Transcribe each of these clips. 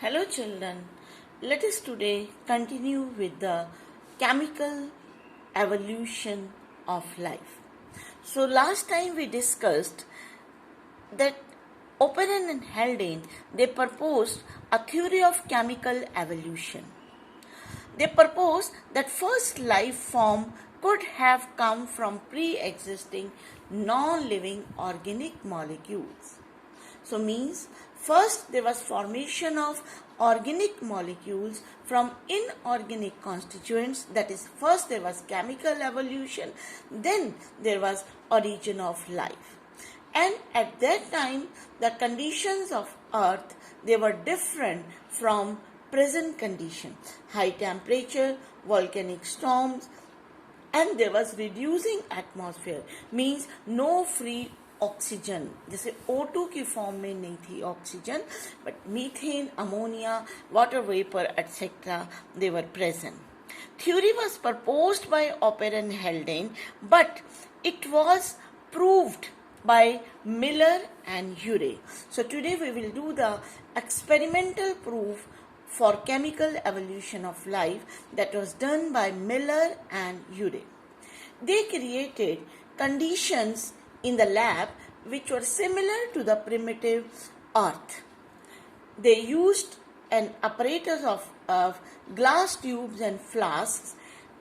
Hello children, let us today continue with the chemical evolution of life. So last time we discussed that Operen and Haldane, they proposed a theory of chemical evolution. They proposed that first life form could have come from pre-existing non-living organic molecules. So means first there was formation of organic molecules from inorganic constituents, that is first there was chemical evolution, then there was origin of life. And at that time the conditions of earth, they were different from present condition. High temperature, volcanic storms, and there was reducing atmosphere, means no free oxygen, जैसे O2 की form में नहीं थी oxygen, but methane, ammonia, water vapour etcetera, they were present. Theory was proposed by Operen and Haldane, but it was proved by Miller and Urey. So today we will do the experimental proof for chemical evolution of life that was done by Miller and Urey. They created conditions in the lab which were similar to the primitive earth. They used an apparatus of glass tubes and flasks,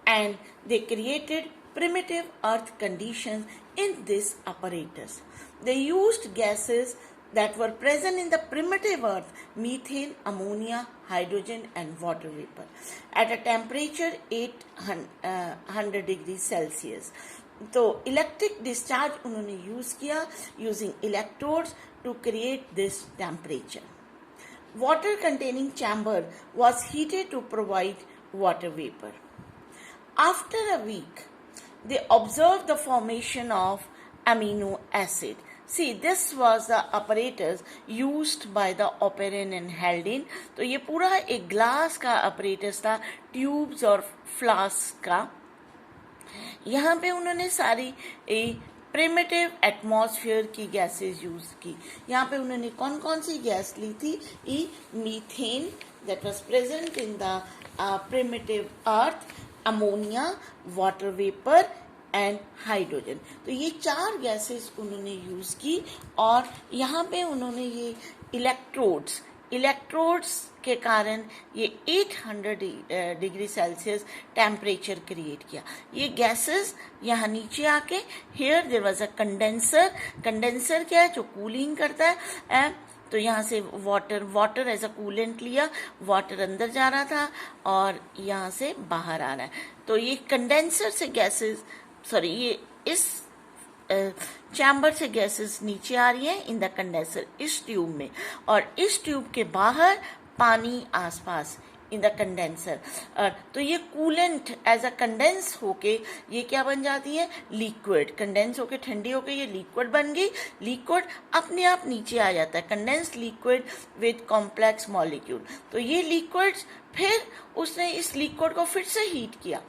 and they created primitive earth conditions in this apparatus. They used gases that were present in the primitive earth: methane, ammonia, hydrogen and water vapor at a temperature 800 degrees Celsius. तो electric discharge उन्होंने use किया using electrodes to create this temperature. Water containing chamber was heated to provide water vapor. After a week, they observed the formation of amino acid. See, this was the apparatus used by the Operen and Haldane. तो ये पूरा एक glass का apparatus था, tubes और flask का. यहाँ पे उन्होंने सारी प्रिमिटिव एटमॉस्फेयर की गैसेस यूज की. यहाँ पे उन्होंने कौन कौन सी गैस ली थी? Methane that was present in the primitive earth, ammonia, water vapour and hydrogen. तो ये चार गैसेस उन्होंने यूज की और यहाँ पे उन्होंने ये इलेक्ट्रोड्स के कारण ये 800 डिग्री सेल्सियस टेम्परेचर क्रिएट किया. ये गैसेस यहाँ नीचे आके here there was a condenser क्या है? जो कूलिंग करता है. तो यहाँ से वाटर एज अ कूलेंट लिया, वाटर अंदर जा रहा था और यहाँ से बाहर आ रहा है. तो ये कंडेंसर से गैसेस, ये इस चैम्बर से गैसेस नीचे आ रही हैं इन द कंडेंसर, इस ट्यूब में, और इस ट्यूब के बाहर पानी आसपास इन द कंडेंसर. तो ये कूलेंट एज अ कंडेंस होके ये क्या बन जाती है? लिक्विड. कंडेंस होके ठंडी होके ये लिक्विड बन गई. लिक्विड अपने आप नीचे आ जाता है, condense liquid with complex molecule. तो ये लिक्विड, फिर उसने इस लिक्विड को फिर से हीट किया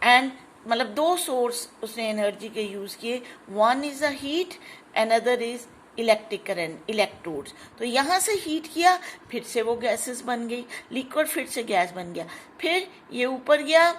एंड मतलब दो सोर्स उसने एनर्जी के यूज किए. One is a heat, another is electric current, electrodes. तो यहाँ से हीट किया, फिर से वो गैसेस बन गई, लिक्विड फिर से गैस बन गया, फिर ये ऊपर गया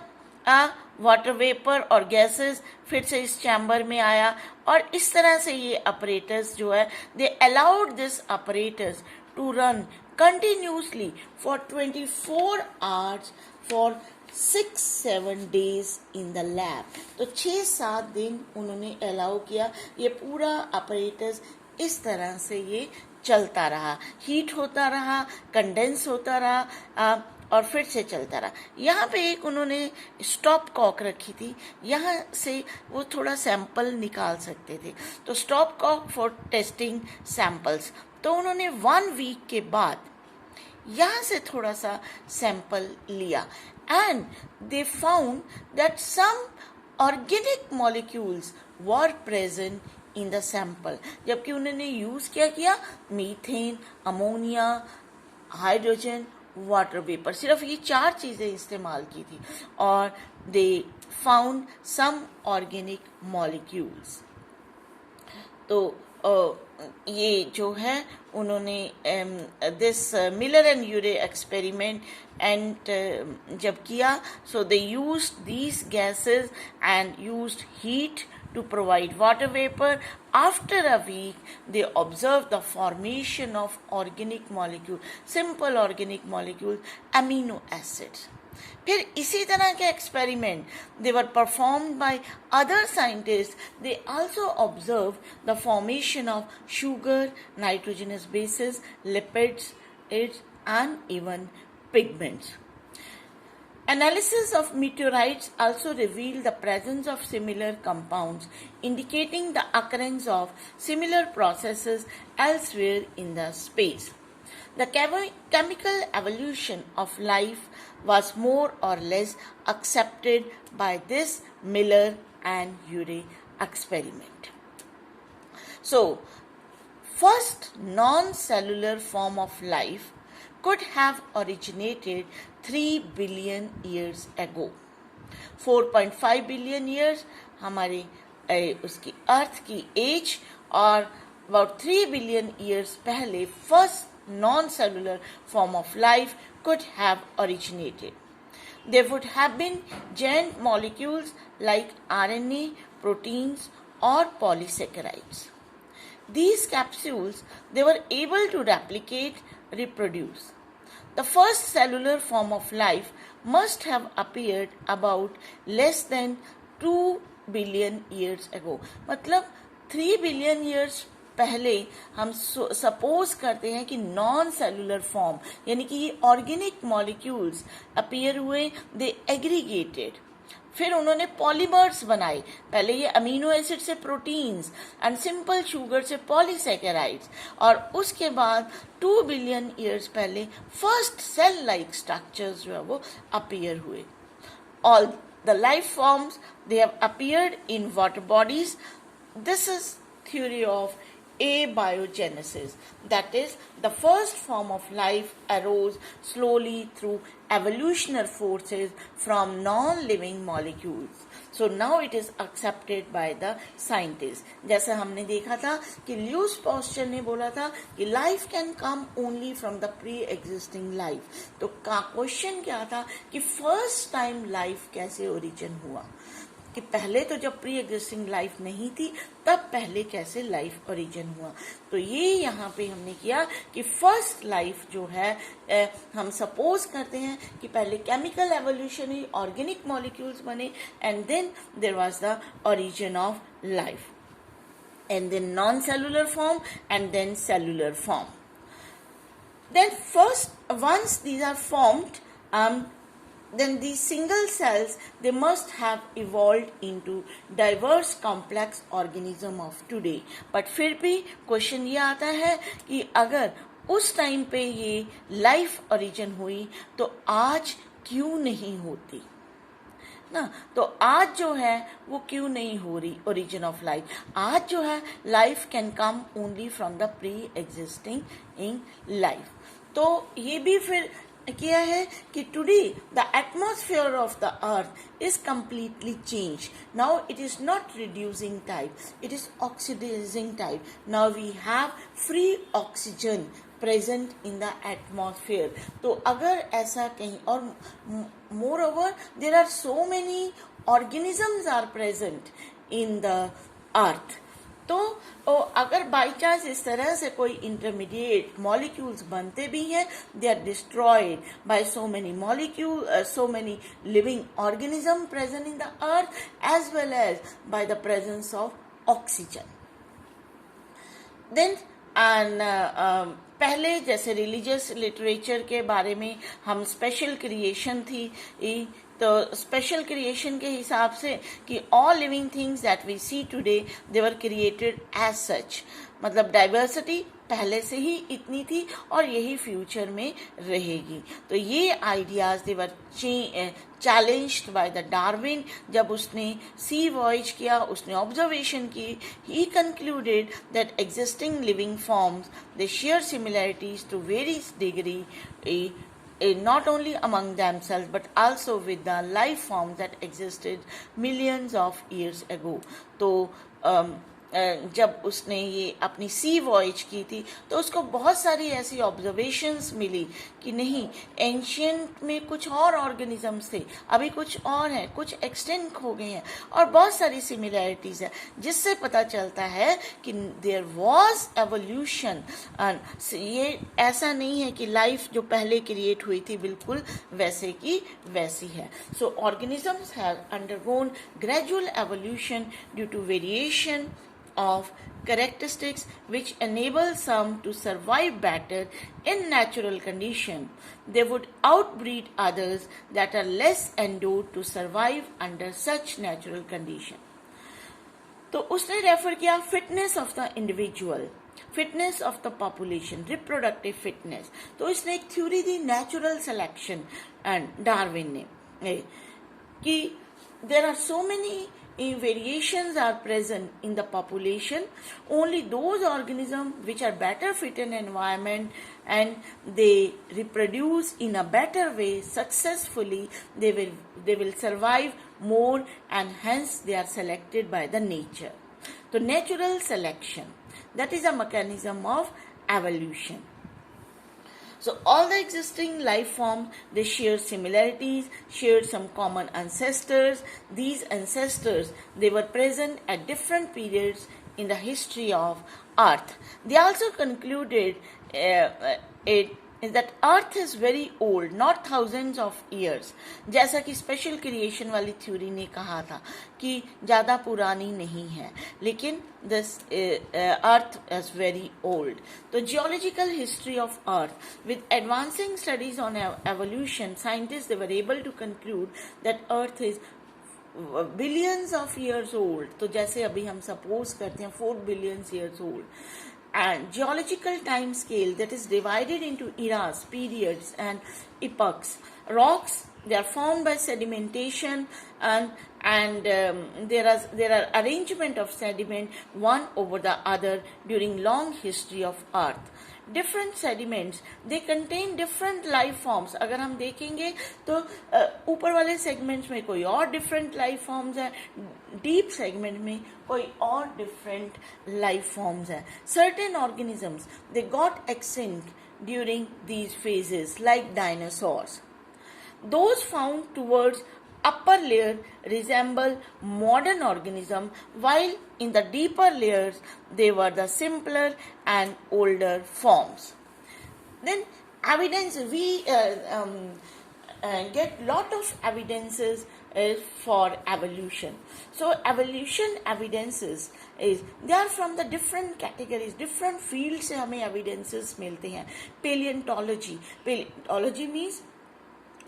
वाटर वेपर और गैसेस फिर से इस चैम्बर में आया. और इस तरह से ये अपरेटस जो है, they allowed this apparatus to run continuously for 24 hours for 6-7 days in the lab. तो 6-7 दिन उन्होंने अलाउ किया. ये पूरा अपरेटस इस तरह से ये चलता रहा, हीट होता रहा, कंडेंस होता रहा और फिर से चलता रहा. यहाँ पे एक उन्होंने स्टॉप कॉक रखी थी, यहाँ से वो थोड़ा सैंपल निकाल सकते थे. तो stopcock for testing samples. तो उन्होंने 1 week के बाद यहाँ से थोड़ा सा सैंपल लिया and they found that some organic molecules were present in the sample. जबकि उन्होंने यूज क्या किया? Methane, ammonia, hydrogen, water vapour, सिर्फ ये 4 चीजें इस्तेमाल की थी और they found some organic molecules. तो ये जो है उन्होंने this Miller and Urey experiment and जब किया, so they used these gases and used heat to provide water vapor. After a week, they observed the formation of organic molecules, simple organic molecules, amino acids. फिर इसी तरह के experiment they were performed by other scientist. They also observe the formation of sugar, nitrogenous bases, lipids and even pigments. Analysis of meteorites also revealed the presence of similar compounds, indicating the occurrence of similar processes elsewhere in the space. The chemical evolution of life was more or less accepted by this Miller and Urey experiment. So, first non-cellular form of life could have originated 3 billion years ago. 4.5 billion years हमारे उसकी अर्थ की as, और about 3 billion years पहले first non-cellular form of life could have originated. There would have been giant molecules like RNA, proteins or polysaccharides. These capsules, they were able to replicate, reproduce. The first cellular form of life must have appeared about less than 2 billion years ago. मतलब 3 billion years पहले हम suppose करते हैं कि non cellular form यानी कि ये organic molecules appear हुए, दे एग्रीगेटेड. फिर उन्होंने पॉलीमर्स बनाए. पहले ये अमीनो एसिड से प्रोटीन्स एंड सिंपल शुगर से पॉलीसैकेराइड्स, और उसके बाद 2 बिलियन ईयर्स पहले फर्स्ट सेल लाइक स्ट्रक्चर्स जो है वो अपीयर हुए. All the life forms they have appeared in water bodies. This is theory of abiogenesis. That is, the first form of life arose slowly through evolutionary forces from non-living molecules. So now it is accepted by the scientists. जैसे हमने देखा था कि Luce posture ने बोला था कि life can come only from the pre-existing life. तो का क्वेश्चन क्या था कि फर्स्ट टाइम लाइफ कैसे ओरिजिन हुआ, कि पहले तो जब प्री एग्जिस्टिंग लाइफ नहीं थी तब पहले कैसे लाइफ ओरिजिन हुआ. तो ये यहाँ पे हमने किया कि फर्स्ट लाइफ जो है हम सपोज करते हैं कि पहले केमिकल एवोल्यूशन ही ऑर्गेनिक मॉलिक्यूल्स बने and then there was the origin of life, and then non cellular form and then cellular form. Then first once these are formed, then these single cells, they must have evolved into diverse complex organism of today. But फिर भी question ये आता है कि अगर उस time पे ये लाइफ ओरिजिन हुई तो आज क्यों नहीं होती ना. तो आज जो है वो क्यों नहीं हो रही ओरिजिन ऑफ लाइफ. आज जो है life can come only from the pre existing in life. तो ये भी फिर किया है कि today the atmosphere of the earth is completely change. Now it is not reducing type, it is oxidising type. Now we have free oxygen present in the atmosphere. तो अगर ऐसा कहीं, और moreover there are so many organisms are present in the earth. तो अगर by chance इस तरह से कोई इंटरमीडिएट मॉलिक्यूल्स बनते भी हैं, they are destroyed by so many molecule, so many living organism present in the earth as well as by the presence of oxygen. Then पहले जैसे रिलीजियस लिटरेचर के बारे में हम स्पेशल क्रिएशन थी, तो स्पेशल क्रिएशन के हिसाब से कि all living things that we see today they were created as such. मतलब डाइवर्सिटी पहले से ही इतनी थी और यही फ्यूचर में रहेगी. तो ये ideas they were challenged by the Darwin. जब उसने सी वॉयज किया, उसने ऑब्जर्वेशन की, he concluded that existing living forms they share similarities to various degree, not only among themselves but also with the life forms that existed millions of years ago. तो जब उसने ये अपनी सी voyage की थी तो उसको बहुत सारी ऐसी ऑब्जर्वेशंस मिली कि नहीं, एंशियंट में कुछ और ऑर्गेनिजम्स थे, अभी कुछ और हैं, कुछ एक्सटेंट हो गए हैं, और बहुत सारी सिमिलैरिटीज है, जिससे पता चलता है कि देयर वाज एवोल्यूशन। ये ऐसा नहीं है कि लाइफ जो पहले क्रिएट हुई थी बिल्कुल वैसे की वैसी है। So organisms have undergone gradual evolution due to variation of characteristics which enable some to survive better in natural condition. They would outbreed others that are less endowed to survive under such natural condition. तो उसने refer किया fitness of the individual, fitness of the population, reproductive fitness. तो इसने एक theory the natural selection and Darwin ने कि there are so many variations are present in the population. Only those organisms which are better fit in environment and they reproduce in a better way successfully, they will survive more, and hence they are selected by the nature. So natural selection, that is a mechanism of evolution. So all the existing life forms, they share similarities, shared some common ancestors. These ancestors, they were present at different periods in the history of Earth. They also concluded that Earth is very old, not thousands of years. जैसा कि special creation वाली theory ने कहा था कि ज़्यादा पुरानी नहीं है, लेकिन this Earth is very old. The geological history of Earth, with advancing studies on evolution, scientists they were able to conclude that Earth is billions of years old. तो जैसे अभी हम सपोज करते हैं 4 billion years old. And geological time scale, that is divided into eras, periods and epochs. Rocks, they are formed by sedimentation, and there are arrangement of sediment one over the other during long history of Earth. Different sediments, they contain different life forms. अगर हम देखेंगे तो ऊपर वाले segments में कोई और different life forms है, डीप सेगमेंट में कोई और डिफरेंट लाइफ फॉर्म्स है. Certain organisms they got extinct during these phases like dinosaurs. Those found towards upper layer resemble modern organism, while in the deeper layers they were the simpler and older forms. Then evidence, we get lot of evidences for evolution. So evolution evidences is they are from the different categories, different fields से हमें evidences मिलते हैं. Paleontology means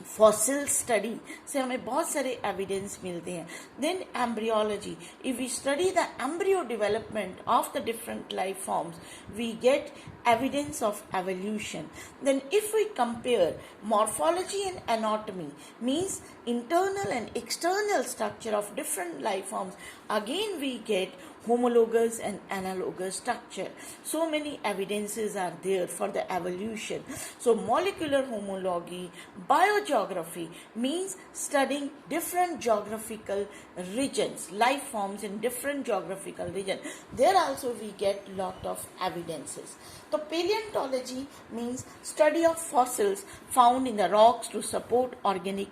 fossil study से हमें बहुत सारे evidence मिलते हैं. Then embryology, if we study the embryo development of the different life forms we get evidence of evolution. Then if we compare morphology and anatomy, means internal and external structure of different life forms, again we get homologous and analogous structure. So many evidences are there for the evolution. So molecular homology, biogeography means studying different geographical regions, life forms in different geographical regions. There also we get lot of evidences. So paleontology means study of fossils found in the rocks to support organic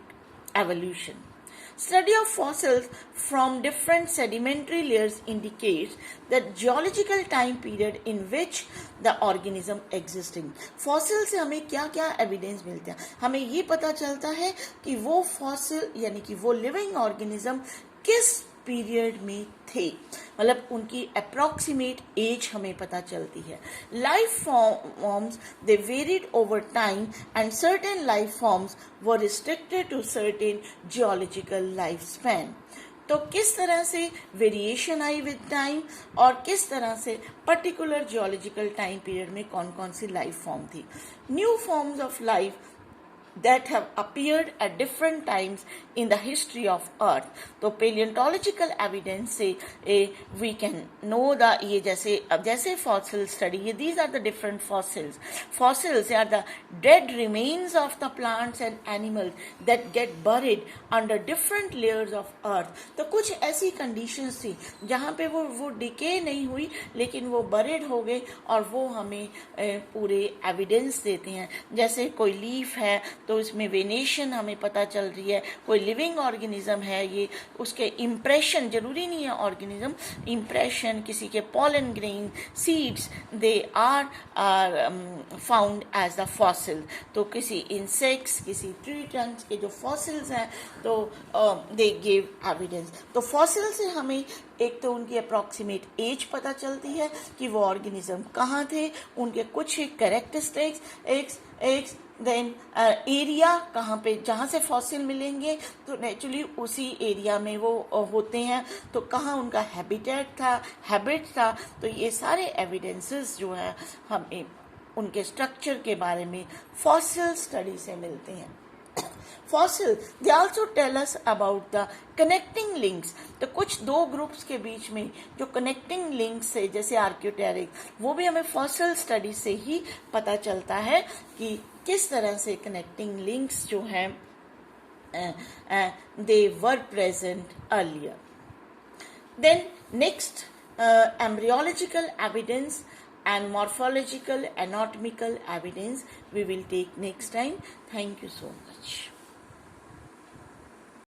evolution. Study of fossils from different sedimentary layers indicates the geological time period in which the organism existing. Fossil से हमें क्या क्या evidence मिलते हैं? हमें ये पता चलता है कि वो फॉसिल यानी कि वो लिविंग ऑर्गेनिज्म किस पीरियड में थे, मतलब उनकी अप्रॉक्सीमेट एज हमें पता चलती है. Life forms they varied over time and certain life forms were restricted to certain geological life span. तो किस तरह से वेरिएशन आई विद टाइम और किस तरह से पर्टिकुलर जियोलॉजिकल टाइम पीरियड में कौन कौन सी लाइफ फॉर्म थी. New forms of life that have appeared at different times in the history of earth. तो paleontological evidence से we can know the ये जैसे fossil study, these are the different fossils. Fossils are the dead remains of the plants and animals that get buried under different layers of earth. तो कुछ ऐसी conditions थी जहाँ पे वो decay नहीं हुई लेकिन वो buried हो गए और वो हमें पूरे evidence देते हैं. जैसे कोई लीफ है तो इसमें वेनेशन हमें पता चल रही है, कोई लिविंग ऑर्गेनिज्म है, ये उसके इम्प्रेशन, जरूरी नहीं है ऑर्गेनिज्म, इम्प्रेशन किसी के pollen grain seeds, they are found as the fossil. तो किसी इंसेक्ट्स, किसी ट्री ट्रंक्स के जो फॉसिल्स हैं तो दे गिव एविडेंस. तो फॉसिल से हमें एक तो उनकी अप्रॉक्सीमेट एज पता चलती है कि वो ऑर्गेनिज्म कहाँ थे, उनके कुछ कैरेक्टरिस्टिक्स, देन एरिया कहाँ पे, जहाँ से फॉसिल मिलेंगे तो नेचुरली उसी एरिया में वो होते हैं, तो कहाँ उनका हैबिट था. तो ये सारे एविडेंसेस जो है हमें उनके स्ट्रक्चर के बारे में फॉसिल स्टडी से मिलते हैं. Fossil, they also tell us about the connecting links. तो कुछ दो ग्रुप्स के बीच में जो कनेक्टिंग लिंक्स है जैसे आर्क्योटेरिक, वो भी हमें फॉसिल स्टडी से ही पता चलता है कि किस तरह से कनेक्टिंग लिंक्स जो हैं they were present earlier. Then next, embryological evidence and morphological anatomical evidence we will take next time. Thank you so much.